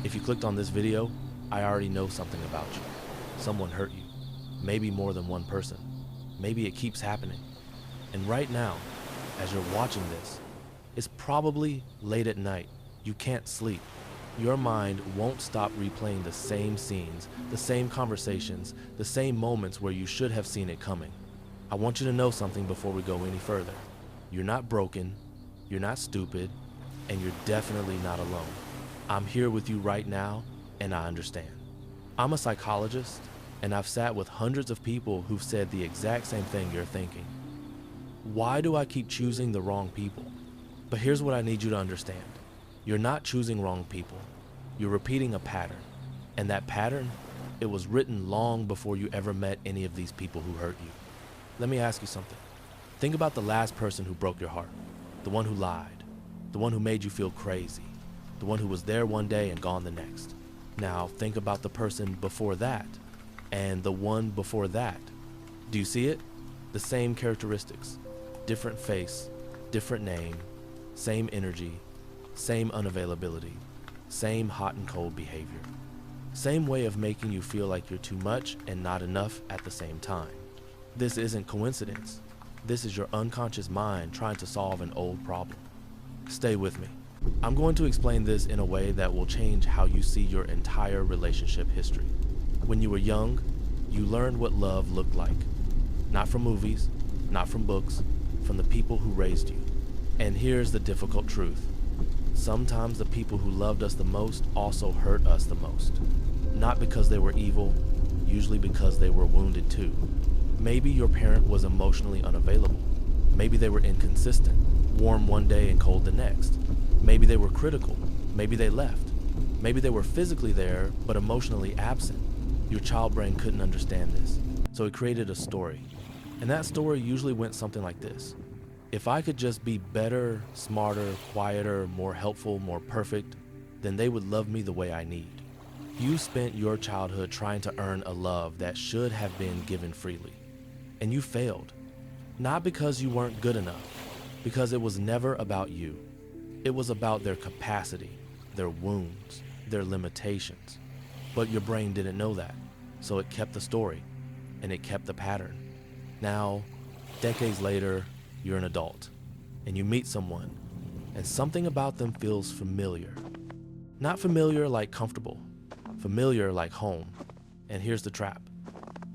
If you clicked on this video, I already know something about you. Someone hurt you. Maybe more than one person. Maybe it keeps happening. And right now, as you're watching this, it's probably late at night. You can't sleep. Your mind won't stop replaying the same scenes, the same conversations, the same moments where you should have seen it coming. I want you to know something before we go any further. You're not broken, you're not stupid, and you're definitely not alone. I'm here with you right now, and I understand. I'm a psychologist, and I've sat with hundreds of people who've said the exact same thing you're thinking. Why do I keep choosing the wrong people? But here's what I need you to understand. You're not choosing wrong people. You're repeating a pattern. And that pattern, it was written long before you ever met any of these people who hurt you. Let me ask you something. Think about the last person who broke your heart. The one who lied. The one who made you feel crazy. The one who was there one day and gone the next. Now think about the person before that and the one before that. Do you see it? The same characteristics. Different face, different name, same energy, same unavailability, same hot and cold behavior. Same way of making you feel like you're too much and not enough at the same time. This isn't coincidence. This is your unconscious mind trying to solve an old problem. Stay with me. I'm going to explain this in a way that will change how you see your entire relationship history. When you were young, you learned what love looked like. Not from movies, not from books, from the people who raised you. And here's the difficult truth. Sometimes the people who loved us the most also hurt us the most. Not because they were evil, usually because they were wounded too. Maybe your parent was emotionally unavailable. Maybe they were inconsistent, warm one day and cold the next. Maybe they were critical. Maybe they left. Maybe they were physically there, but emotionally absent. Your child brain couldn't understand this, so it created a story. And that story usually went something like this. If I could just be better, smarter, quieter, more helpful, more perfect, then they would love me the way I need. You spent your childhood trying to earn a love that should have been given freely. And you failed. Not because you weren't good enough, because it was never about you. It was about their capacity, their wounds, their limitations. But your brain didn't know that, so it kept the story, and it kept the pattern. Now, decades later, you're an adult, and you meet someone, and something about them feels familiar. Not familiar like comfortable, familiar like home. And here's the trap.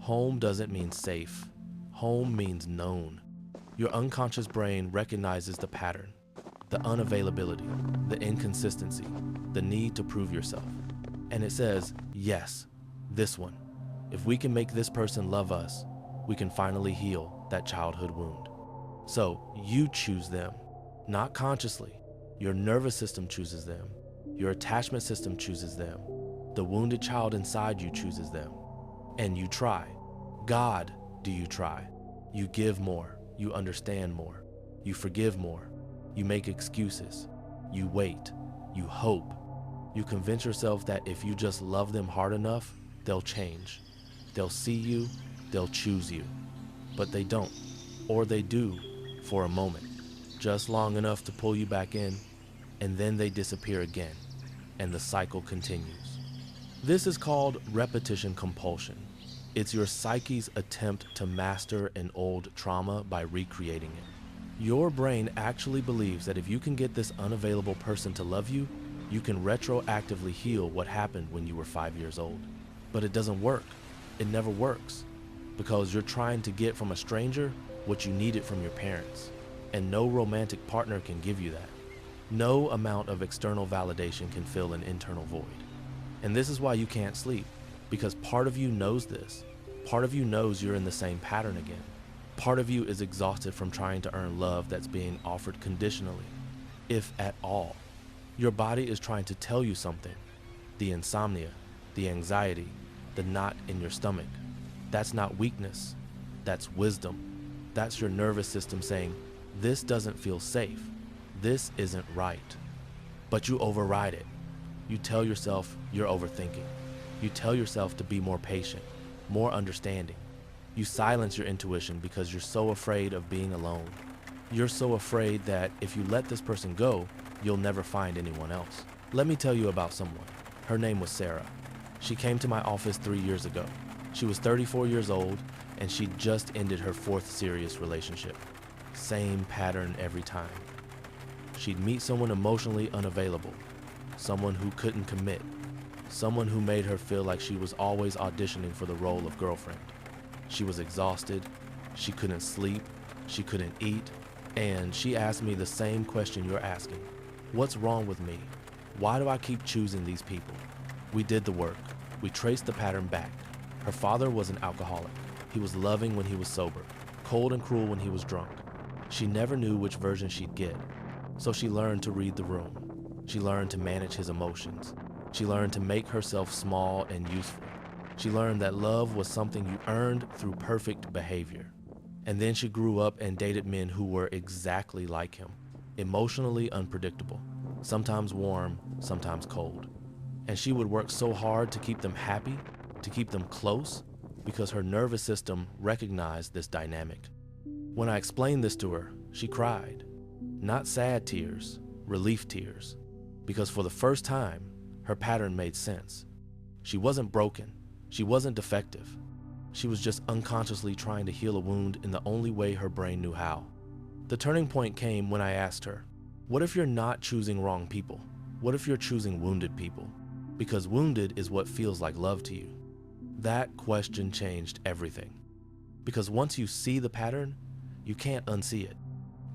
Home doesn't mean safe. Home means known. Your unconscious brain recognizes the pattern, the unavailability, the inconsistency, the need to prove yourself. And it says, yes, this one. If we can make this person love us, we can finally heal that childhood wound. So you choose them, not consciously. Your nervous system chooses them. Your attachment system chooses them. The wounded child inside you chooses them. And you try. God, do you try? You give more. You understand more. You forgive more. You make excuses. You wait. You hope. You convince yourself that if you just love them hard enough, they'll change. They'll see you. They'll choose you. But they don't. Or they do for a moment. Just long enough to pull you back in, and then they disappear again, and the cycle continues. This is called repetition compulsion. It's your psyche's attempt to master an old trauma by recreating it. Your brain actually believes that if you can get this unavailable person to love you, you can retroactively heal what happened when you were 5 years old. But it doesn't work. It never works. Because you're trying to get from a stranger what you needed from your parents. And no romantic partner can give you that. No amount of external validation can fill an internal void. And this is why you can't sleep. Because part of you knows this. Part of you knows you're in the same pattern again. Part of you is exhausted from trying to earn love that's being offered conditionally, if at all. Your body is trying to tell you something. The insomnia, the anxiety, the knot in your stomach. That's not weakness. That's wisdom. That's your nervous system saying, this doesn't feel safe. This isn't right. But you override it. You tell yourself you're overthinking. You tell yourself to be more patient, more understanding. You silence your intuition because you're so afraid of being alone. You're so afraid that if you let this person go, you'll never find anyone else. Let me tell you about someone. Her name was Sarah. She came to my office 3 years ago. She was 34 years old, and she'd just ended her 4th serious relationship. Same pattern every time. She'd meet someone emotionally unavailable, someone who couldn't commit, someone who made her feel like she was always auditioning for the role of girlfriend. She was exhausted, she couldn't sleep, she couldn't eat, and she asked me the same question you're asking. What's wrong with me? Why do I keep choosing these people? We did the work. We traced the pattern back. Her father was an alcoholic. He was loving when he was sober, cold and cruel when he was drunk. She never knew which version she'd get, so she learned to read the room. She learned to manage his emotions. She learned to make herself small and useful. She learned that love was something you earned through perfect behavior. And then she grew up and dated men who were exactly like him, emotionally unpredictable, sometimes warm, sometimes cold. And she would work so hard to keep them happy, to keep them close, because her nervous system recognized this dynamic. When I explained this to her, she cried. Not sad tears, relief tears, because for the first time, her pattern made sense. She wasn't broken. She wasn't defective. She was just unconsciously trying to heal a wound in the only way her brain knew how. The turning point came when I asked her, what if you're not choosing wrong people? What if you're choosing wounded people? Because wounded is what feels like love to you. That question changed everything. Because once you see the pattern, you can't unsee it.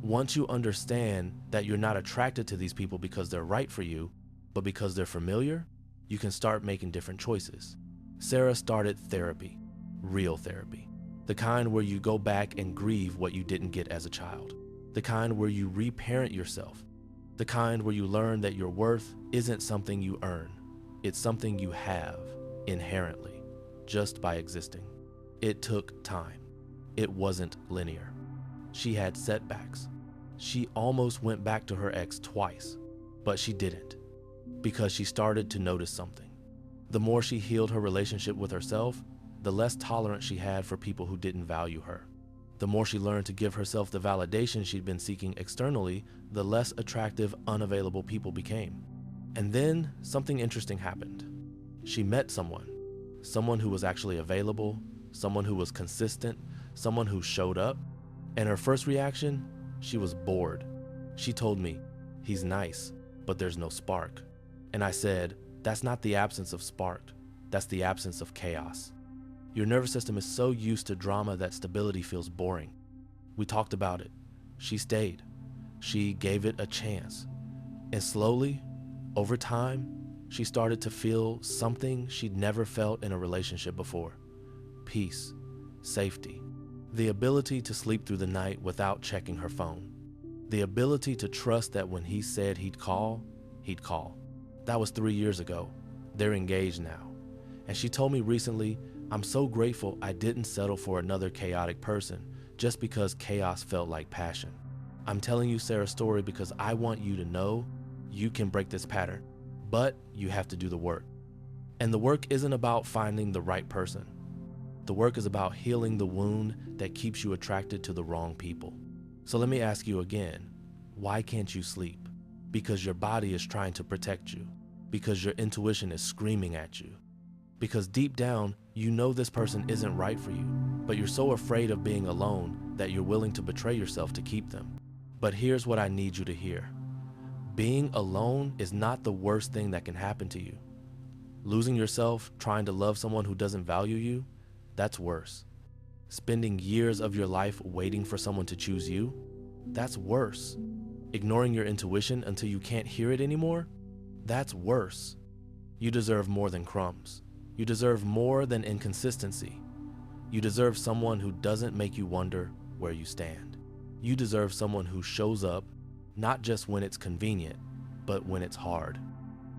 Once you understand that you're not attracted to these people because they're right for you, but because they're familiar, you can start making different choices. Sarah started therapy, real therapy, the kind where you go back and grieve what you didn't get as a child, the kind where you reparent yourself, the kind where you learn that your worth isn't something you earn, it's something you have inherently, just by existing. It took time. It wasn't linear. She had setbacks. She almost went back to her ex twice, but she didn't, because she started to notice something. The more she healed her relationship with herself, the less tolerance she had for people who didn't value her. The more she learned to give herself the validation she'd been seeking externally, the less attractive, unavailable people became. And then something interesting happened. She met someone who was actually available, someone who was consistent, someone who showed up. And her first reaction, she was bored. She told me, he's nice, but there's no spark. And I said, that's not the absence of spark, that's the absence of chaos. Your nervous system is so used to drama that stability feels boring. We talked about it. She stayed. She gave it a chance. And slowly, over time, she started to feel something she'd never felt in a relationship before. Peace, safety, the ability to sleep through the night without checking her phone. The ability to trust that when he said he'd call, he'd call. That was 3 years ago. They're engaged now. And she told me recently, I'm so grateful I didn't settle for another chaotic person just because chaos felt like passion. I'm telling you Sarah's story because I want you to know you can break this pattern, but you have to do the work. And the work isn't about finding the right person. The work is about healing the wound that keeps you attracted to the wrong people. So let me ask you again, why can't you sleep? Because your body is trying to protect you. Because your intuition is screaming at you. Because deep down, you know this person isn't right for you, but you're so afraid of being alone that you're willing to betray yourself to keep them. But here's what I need you to hear. Being alone is not the worst thing that can happen to you. Losing yourself trying to love someone who doesn't value you, that's worse. Spending years of your life waiting for someone to choose you, that's worse. Ignoring your intuition until you can't hear it anymore, that's worse. You deserve more than crumbs. You deserve more than inconsistency. You deserve someone who doesn't make you wonder where you stand. You deserve someone who shows up, not just when it's convenient, but when it's hard.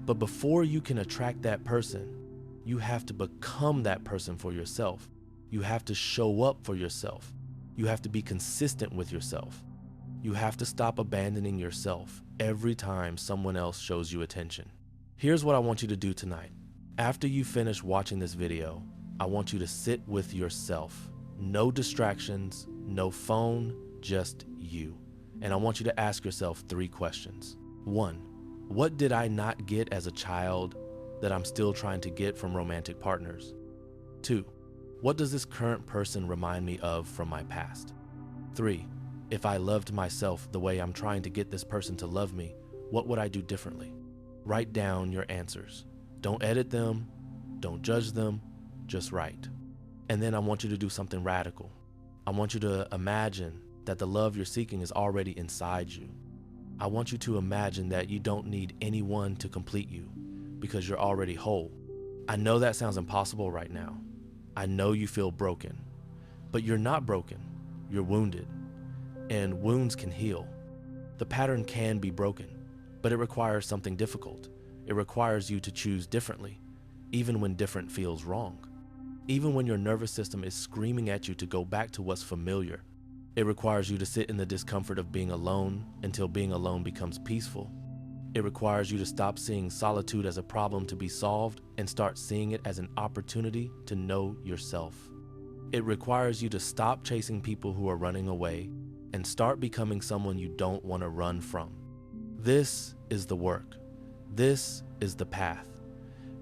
But before you can attract that person, you have to become that person for yourself. You have to show up for yourself. You have to be consistent with yourself. You have to stop abandoning yourself every time someone else shows you attention. Here's what I want you to do tonight. After you finish watching this video, I want you to sit with yourself. No distractions, no phone, just you. And I want you to ask yourself 3 questions. 1, what did I not get as a child that I'm still trying to get from romantic partners? 2. What does this current person remind me of from my past? 3. If I loved myself the way I'm trying to get this person to love me, what would I do differently? Write down your answers. Don't edit them, don't judge them, just write. And then I want you to do something radical. I want you to imagine that the love you're seeking is already inside you. I want you to imagine that you don't need anyone to complete you because you're already whole. I know that sounds impossible right now. I know you feel broken, but you're not broken. You're wounded, and wounds can heal. The pattern can be broken, but it requires something difficult. It requires you to choose differently, even when different feels wrong. Even when your nervous system is screaming at you to go back to what's familiar, it requires you to sit in the discomfort of being alone until being alone becomes peaceful. It requires you to stop seeing solitude as a problem to be solved and start seeing it as an opportunity to know yourself. It requires you to stop chasing people who are running away and start becoming someone you don't want to run from. This is the work. This is the path.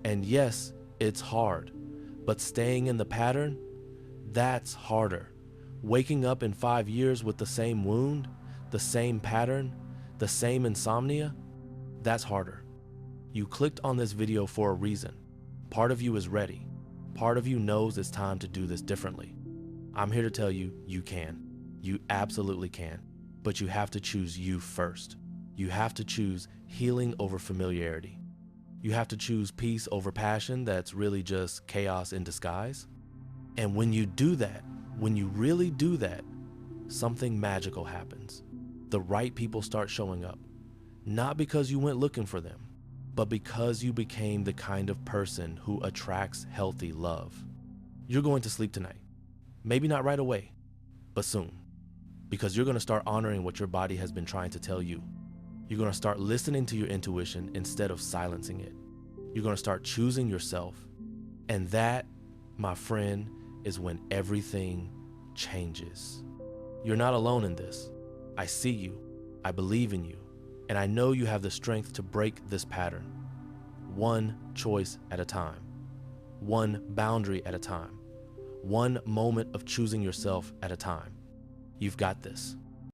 And yes, it's hard, but staying in the pattern, that's harder. Waking up in 5 years with the same wound, the same pattern, the same insomnia, that's harder. You clicked on this video for a reason. Part of you is ready. Part of you knows it's time to do this differently. I'm here to tell you, you can. You absolutely can. But you have to choose you first. You have to choose healing over familiarity. You have to choose peace over passion that's really just chaos in disguise. And when you do that, when you really do that, something magical happens. The right people start showing up. Not because you went looking for them, but because you became the kind of person who attracts healthy love. You're going to sleep tonight. Maybe not right away, but soon. Because you're going to start honoring what your body has been trying to tell you. You're going to start listening to your intuition instead of silencing it. You're going to start choosing yourself. And that, my friend, is when everything changes. You're not alone in this. I see you. I believe in you. And I know you have the strength to break this pattern. One choice at a time. One boundary at a time. One moment of choosing yourself at a time. You've got this.